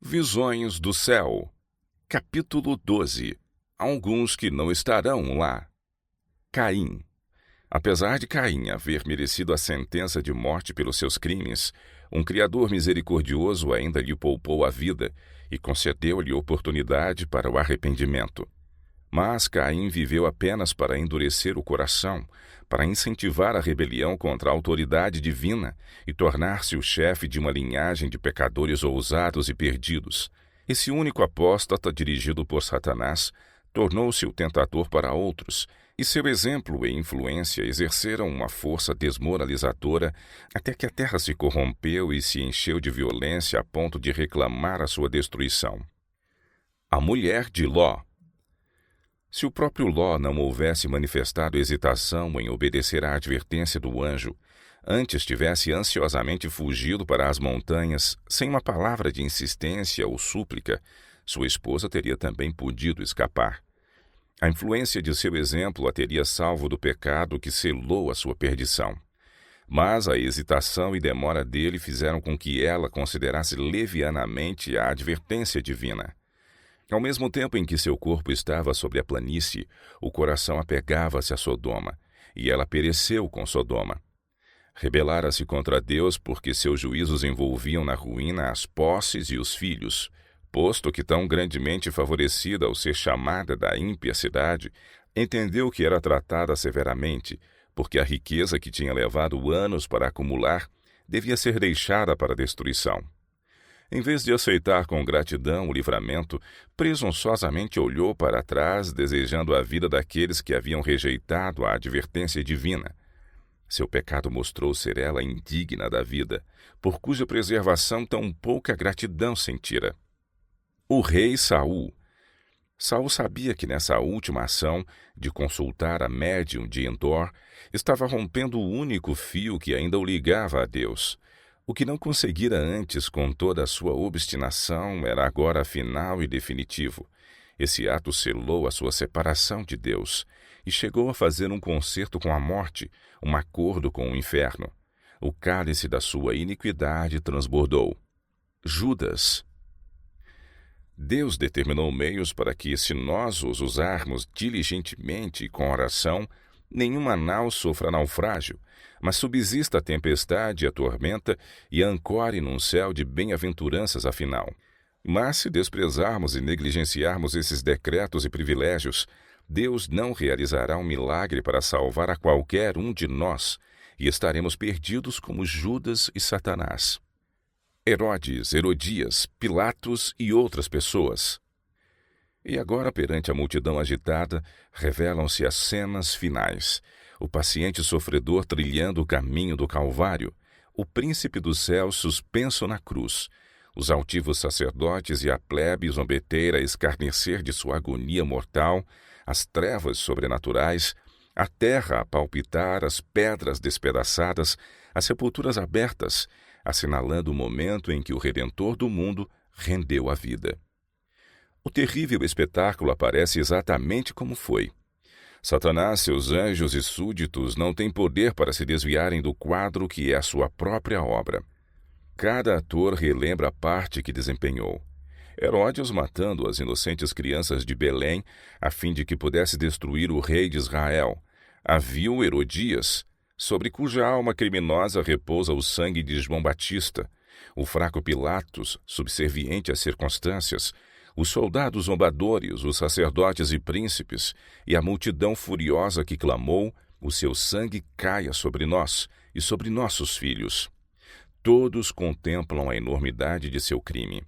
Visões do céu. Capítulo 12. Alguns que não estarão lá. Caim. Apesar de Caim haver merecido a sentença de morte pelos seus crimes, um Criador misericordioso ainda lhe poupou a vida e concedeu-lhe oportunidade para o arrependimento. Mas Caim viveu apenas para endurecer o coração, para incentivar a rebelião contra a autoridade divina e tornar-se o chefe de uma linhagem de pecadores ousados e perdidos. Esse único apóstata, dirigido por Satanás, tornou-se o tentador para outros, e seu exemplo e influência exerceram uma força desmoralizadora até que a terra se corrompeu e se encheu de violência a ponto de reclamar a sua destruição. A mulher de Ló. Se o próprio Ló não houvesse manifestado hesitação em obedecer à advertência do anjo, antes tivesse ansiosamente fugido para as montanhas, sem uma palavra de insistência ou súplica, sua esposa teria também podido escapar. A influência de seu exemplo a teria salvo do pecado que selou a sua perdição. Mas a hesitação e demora dele fizeram com que ela considerasse levianamente a advertência divina. Ao mesmo tempo em que seu corpo estava sobre a planície, o coração apegava-se a Sodoma, e ela pereceu com Sodoma. Rebelara-se contra Deus porque seus juízos envolviam na ruína as posses e os filhos, posto que tão grandemente favorecida ao ser chamada da ímpia cidade, entendeu que era tratada severamente, porque a riqueza que tinha levado anos para acumular devia ser deixada para a destruição. Em vez de aceitar com gratidão o livramento, presunçosamente olhou para trás, desejando a vida daqueles que haviam rejeitado a advertência divina. Seu pecado mostrou ser ela indigna da vida, por cuja preservação tão pouca gratidão sentira. O rei Saul. Saul sabia que nessa última ação, de consultar a médium de Endor, estava rompendo o único fio que ainda o ligava a Deus. O que não conseguira antes com toda a sua obstinação era agora final e definitivo. Esse ato selou a sua separação de Deus e chegou a fazer um concerto com a morte, um acordo com o inferno. O cálice da sua iniquidade transbordou. Judas. Deus determinou meios para que, se nós os usarmos diligentemente e com oração, nenhuma nau sofra naufrágio, mas subsista a tempestade e a tormenta e ancore num céu de bem-aventuranças afinal. Mas se desprezarmos e negligenciarmos esses decretos e privilégios, Deus não realizará um milagre para salvar a qualquer um de nós, e estaremos perdidos como Judas e Satanás. Herodes, Herodias, Pilatos e outras pessoas. E agora, perante a multidão agitada, revelam-se as cenas finais. O paciente sofredor trilhando o caminho do Calvário, o príncipe do céu suspenso na cruz, os altivos sacerdotes e a plebe zombeteira a escarnecer de sua agonia mortal, as trevas sobrenaturais, a terra a palpitar, as pedras despedaçadas, as sepulturas abertas, assinalando o momento em que o Redentor do mundo rendeu a vida. O terrível espetáculo aparece exatamente como foi. Satanás, seus anjos e súditos não têm poder para se desviarem do quadro que é a sua própria obra. Cada ator relembra a parte que desempenhou. Herodes matando as inocentes crianças de Belém, a fim de que pudesse destruir o rei de Israel. A vil Herodias, sobre cuja alma criminosa repousa o sangue de João Batista. O fraco Pilatos, subserviente às circunstâncias. Os soldados zombadores, os sacerdotes e príncipes, e a multidão furiosa que clamou, o seu sangue caia sobre nós e sobre nossos filhos. Todos contemplam a enormidade de seu crime.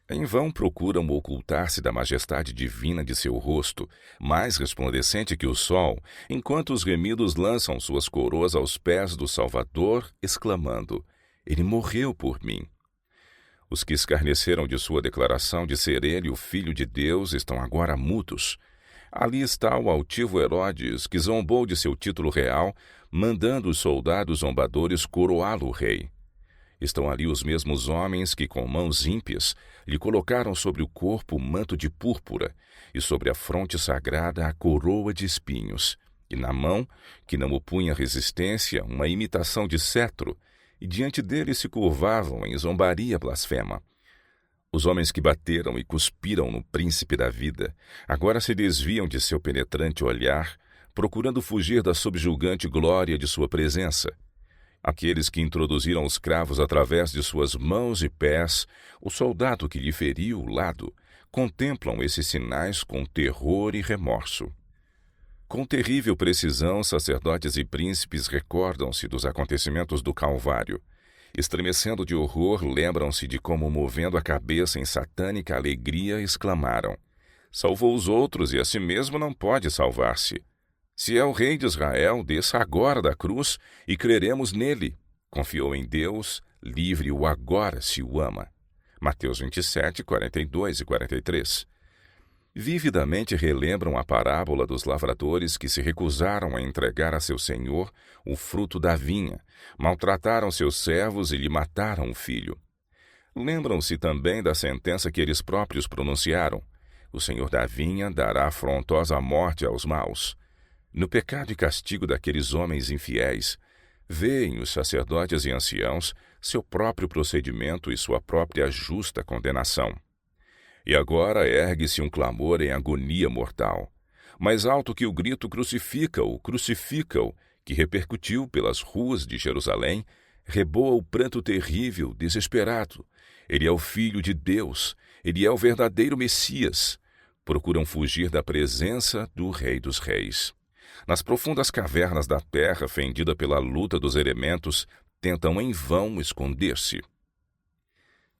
Em vão procuram ocultar-se da majestade divina de seu rosto, mais resplandecente que o sol, enquanto os remidos lançam suas coroas aos pés do Salvador, exclamando: Ele morreu por mim. Os que escarneceram de sua declaração de ser ele o Filho de Deus estão agora mudos. Ali está o altivo Herodes, que zombou de seu título real, mandando os soldados zombadores coroá-lo rei. Estão ali os mesmos homens que, com mãos ímpias, lhe colocaram sobre o corpo o manto de púrpura, e sobre a fronte sagrada a coroa de espinhos, e na mão, que não opunha resistência, uma imitação de cetro, e diante dele se curvavam em zombaria blasfema. Os homens que bateram e cuspiram no príncipe da vida, agora se desviam de seu penetrante olhar, procurando fugir da subjugante glória de sua presença. Aqueles que introduziram os cravos através de suas mãos e pés, o soldado que lhe feriu o lado, contemplam esses sinais com terror e remorso. Com terrível precisão, sacerdotes e príncipes recordam-se dos acontecimentos do Calvário. Estremecendo de horror, lembram-se de como, movendo a cabeça em satânica alegria, exclamaram: salvou os outros e a si mesmo não pode salvar-se. Se é o rei de Israel, desça agora da cruz e creremos nele. Confiou em Deus, livre-o agora se o ama. Mateus 27, 42 e 43. Vividamente relembram a parábola dos lavradores que se recusaram a entregar a seu senhor o fruto da vinha, maltrataram seus servos e lhe mataram o filho. Lembram-se também da sentença que eles próprios pronunciaram: o senhor da vinha dará afrontosa morte aos maus. No pecado e castigo daqueles homens infiéis, veem os sacerdotes e anciãos seu próprio procedimento e sua própria justa condenação. E agora ergue-se um clamor em agonia mortal, mais alto que o grito crucifica-o, crucifica-o, que repercutiu pelas ruas de Jerusalém, reboa o pranto terrível, desesperado. Ele é o Filho de Deus, ele é o verdadeiro Messias. Procuram fugir da presença do Rei dos Reis. Nas profundas cavernas da terra, fendida pela luta dos elementos, tentam em vão esconder-se.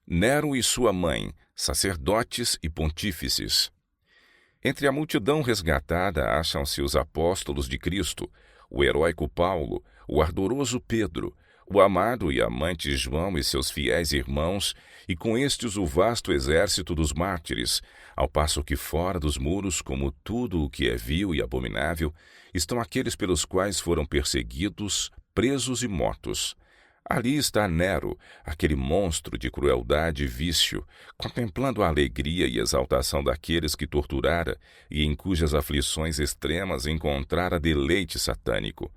Nero e sua mãe, sacerdotes e pontífices. Entre a multidão resgatada acham-se os apóstolos de Cristo, o heróico Paulo, o ardoroso Pedro, o amado e amante João e seus fiéis irmãos, e com estes o vasto exército dos mártires, ao passo que fora dos muros, como tudo o que é vil e abominável, estão aqueles pelos quais foram perseguidos, presos e mortos. Ali está Nero, aquele monstro de crueldade e vício, contemplando a alegria e exaltação daqueles que torturara e em cujas aflições extremas encontrara deleite satânico.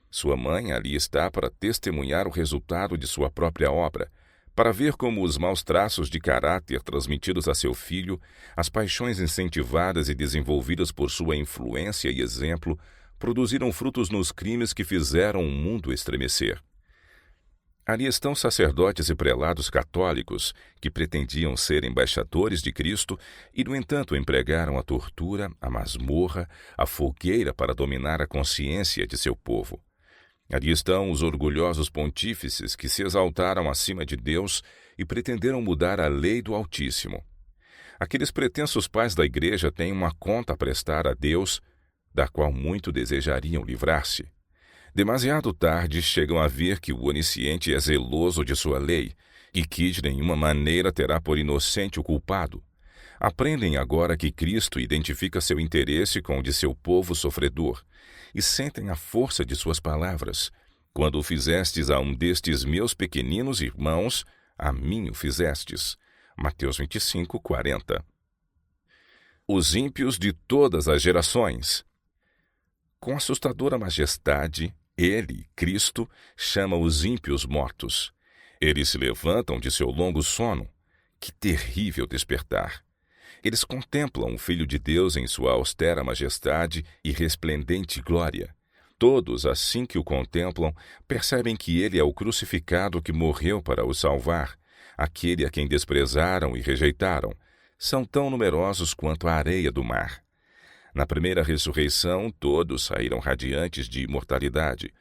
Sua mãe ali está para testemunhar o resultado de sua própria obra, para ver como os maus traços de caráter transmitidos a seu filho, as paixões incentivadas e desenvolvidas por sua influência e exemplo, produziram frutos nos crimes que fizeram o mundo estremecer. Ali estão sacerdotes e prelados católicos que pretendiam ser embaixadores de Cristo e, no entanto, empregaram a tortura, a masmorra, a fogueira para dominar a consciência de seu povo. Ali estão os orgulhosos pontífices que se exaltaram acima de Deus e pretenderam mudar a lei do Altíssimo. Aqueles pretensos pais da Igreja têm uma conta a prestar a Deus, da qual muito desejariam livrar-se. Demasiado tarde chegam a ver que o Onisciente é zeloso de sua lei e que de nenhuma maneira terá por inocente o culpado. Aprendem agora que Cristo identifica seu interesse com o de seu povo sofredor e sentem a força de suas palavras. Quando o fizestes a um destes meus pequeninos irmãos, a mim o fizestes. Mateus 25, 40. Os ímpios de todas as gerações. Com assustadora majestade, ele, Cristo, chama os ímpios mortos. Eles se levantam de seu longo sono. Que terrível despertar! Eles contemplam o Filho de Deus em sua austera majestade e resplendente glória. Todos, assim que o contemplam, percebem que ele é o crucificado que morreu para os salvar, aquele a quem desprezaram e rejeitaram. São tão numerosos quanto a areia do mar. Na primeira ressurreição, todos saíram radiantes de imortalidade,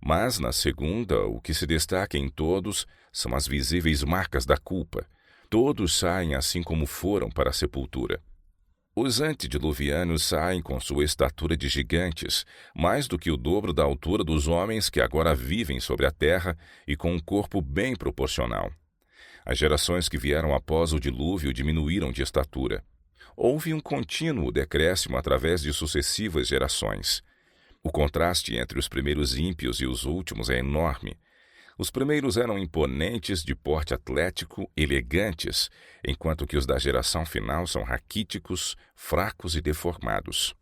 mas na segunda, o que se destaca em todos são as visíveis marcas da culpa. Todos saem assim como foram para a sepultura. Os antediluvianos saem com sua estatura de gigantes, mais do que o dobro da altura dos homens que agora vivem sobre a terra e com um corpo bem proporcional. As gerações que vieram após o dilúvio diminuíram de estatura. Houve um contínuo decréscimo através de sucessivas gerações. O contraste entre os primeiros ímpios e os últimos é enorme. Os primeiros eram imponentes, de porte atlético, elegantes, enquanto que os da geração final são raquíticos, fracos e deformados.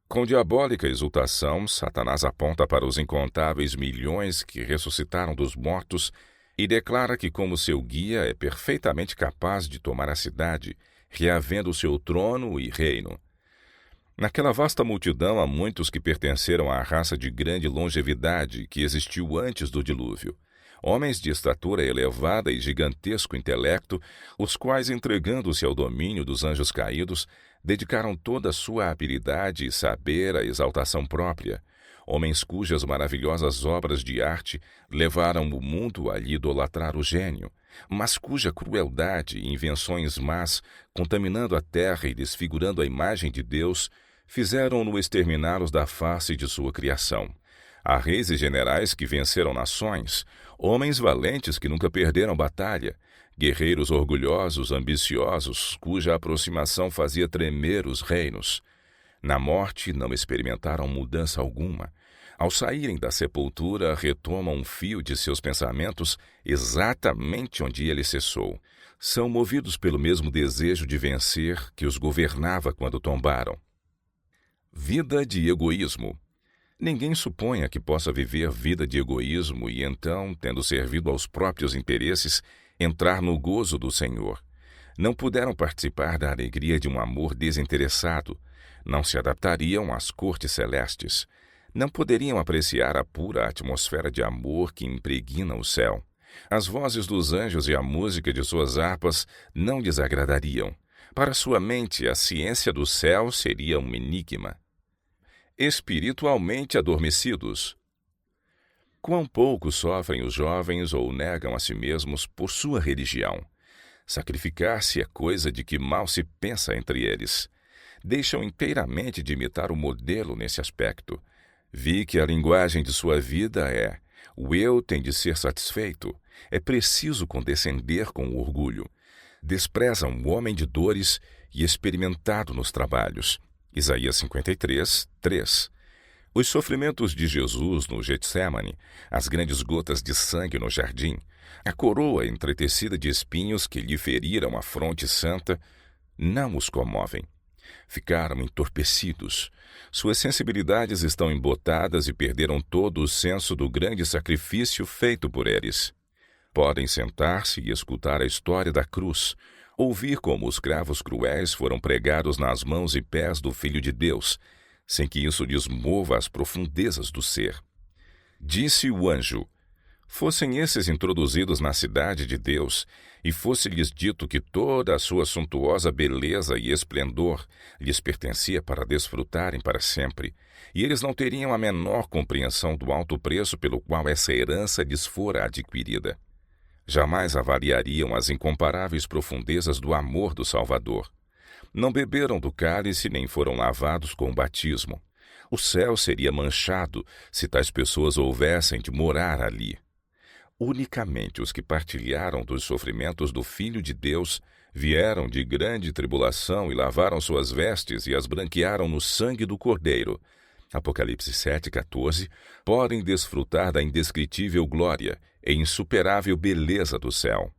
Com diabólica exultação, Satanás aponta para os incontáveis milhões que ressuscitaram dos mortos e declara que, como seu guia, é perfeitamente capaz de tomar a cidade, reavendo seu trono e reino. Naquela vasta multidão há muitos que pertenceram à raça de grande longevidade que existiu antes do dilúvio. Homens de estatura elevada e gigantesco intelecto, os quais, entregando-se ao domínio dos anjos caídos, dedicaram toda a sua habilidade e saber à exaltação própria. Homens cujas maravilhosas obras de arte levaram o mundo a lhe idolatrar o gênio, mas cuja crueldade e invenções más, contaminando a terra e desfigurando a imagem de Deus, fizeram-no exterminá-los da face de sua criação. Há reis e generais que venceram nações, homens valentes que nunca perderam batalha, guerreiros orgulhosos, ambiciosos, cuja aproximação fazia tremer os reinos. Na morte não experimentaram mudança alguma. Ao saírem da sepultura, retomam um fio de seus pensamentos exatamente onde ele cessou. São movidos pelo mesmo desejo de vencer que os governava quando tombaram. Vida de egoísmo. Ninguém suponha que possa viver vida de egoísmo e então, tendo servido aos próprios interesses, entrar no gozo do Senhor. Não puderam participar da alegria de um amor desinteressado. Não se adaptariam às cortes celestes. Não poderiam apreciar a pura atmosfera de amor que impregna o céu. As vozes dos anjos e a música de suas harpas não lhes agradariam. Para sua mente, a ciência do céu seria um enigma. Espiritualmente adormecidos. Quão pouco sofrem os jovens ou negam a si mesmos por sua religião. Sacrificar-se é coisa de que mal se pensa entre eles. Deixam inteiramente de imitar o modelo nesse aspecto. Vi que a linguagem de sua vida é: o eu tem de ser satisfeito. É preciso condescender com o orgulho. Desprezam o homem de dores e experimentado nos trabalhos. Isaías 53, 3. Os sofrimentos de Jesus no Getsemane, as grandes gotas de sangue no jardim, a coroa entretecida de espinhos que lhe feriram a fronte santa, não os comovem. Ficaram entorpecidos. Suas sensibilidades estão embotadas e perderam todo o senso do grande sacrifício feito por eles. Podem sentar-se e escutar a história da cruz, ouvir como os cravos cruéis foram pregados nas mãos e pés do Filho de Deus, sem que isso lhes mova as profundezas do ser. Disse o anjo: fossem esses introduzidos na cidade de Deus, e fosse-lhes dito que toda a sua suntuosa beleza e esplendor lhes pertencia para desfrutarem para sempre, e eles não teriam a menor compreensão do alto preço pelo qual essa herança lhes fora adquirida. Jamais avaliariam as incomparáveis profundezas do amor do Salvador. Não beberam do cálice nem foram lavados com o batismo. O céu seria manchado se tais pessoas houvessem de morar ali. Unicamente os que partilharam dos sofrimentos do Filho de Deus vieram de grande tribulação e lavaram suas vestes e as branquearam no sangue do Cordeiro. Apocalipse 7,14, podem desfrutar da indescritível glória e insuperável beleza do céu.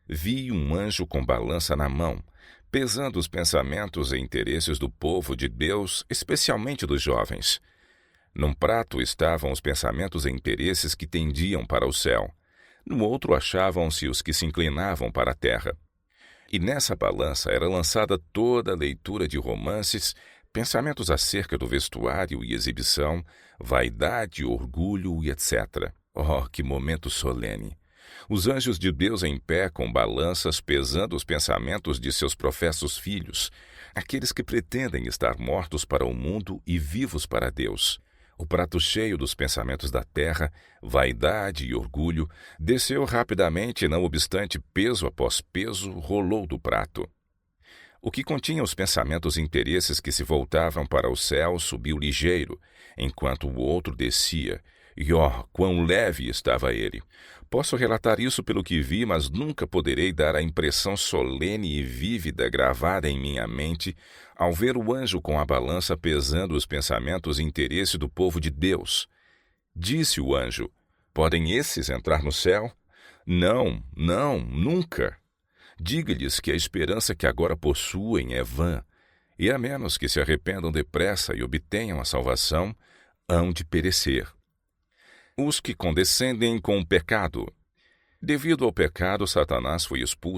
Vi um anjo com balança na mão, pesando os pensamentos e interesses do povo de Deus, especialmente dos jovens. Num prato estavam os pensamentos e interesses que tendiam para o céu. No outro achavam-se os que se inclinavam para a terra. E nessa balança era lançada toda a leitura de romances, pensamentos acerca do vestuário e exibição, vaidade, orgulho e etc. Oh, que momento solene! Os anjos de Deus em pé com balanças pesando os pensamentos de seus professos filhos, aqueles que pretendem estar mortos para o mundo e vivos para Deus. O prato cheio dos pensamentos da terra, vaidade e orgulho, desceu rapidamente e, não obstante peso após peso, rolou do prato. O que continha os pensamentos e interesses que se voltavam para o céu subiu ligeiro, enquanto o outro descia, e quão leve estava ele! Posso relatar isso pelo que vi, mas nunca poderei dar a impressão solene e vívida gravada em minha mente ao ver o anjo com a balança pesando os pensamentos e interesse do povo de Deus. Disse o anjo: podem esses entrar no céu? Não, não, nunca. Diga-lhes que a esperança que agora possuem é vã, e a menos que se arrependam depressa e obtenham a salvação, hão de perecer. Os que condescendem com o pecado. Devido ao pecado, Satanás foi expulso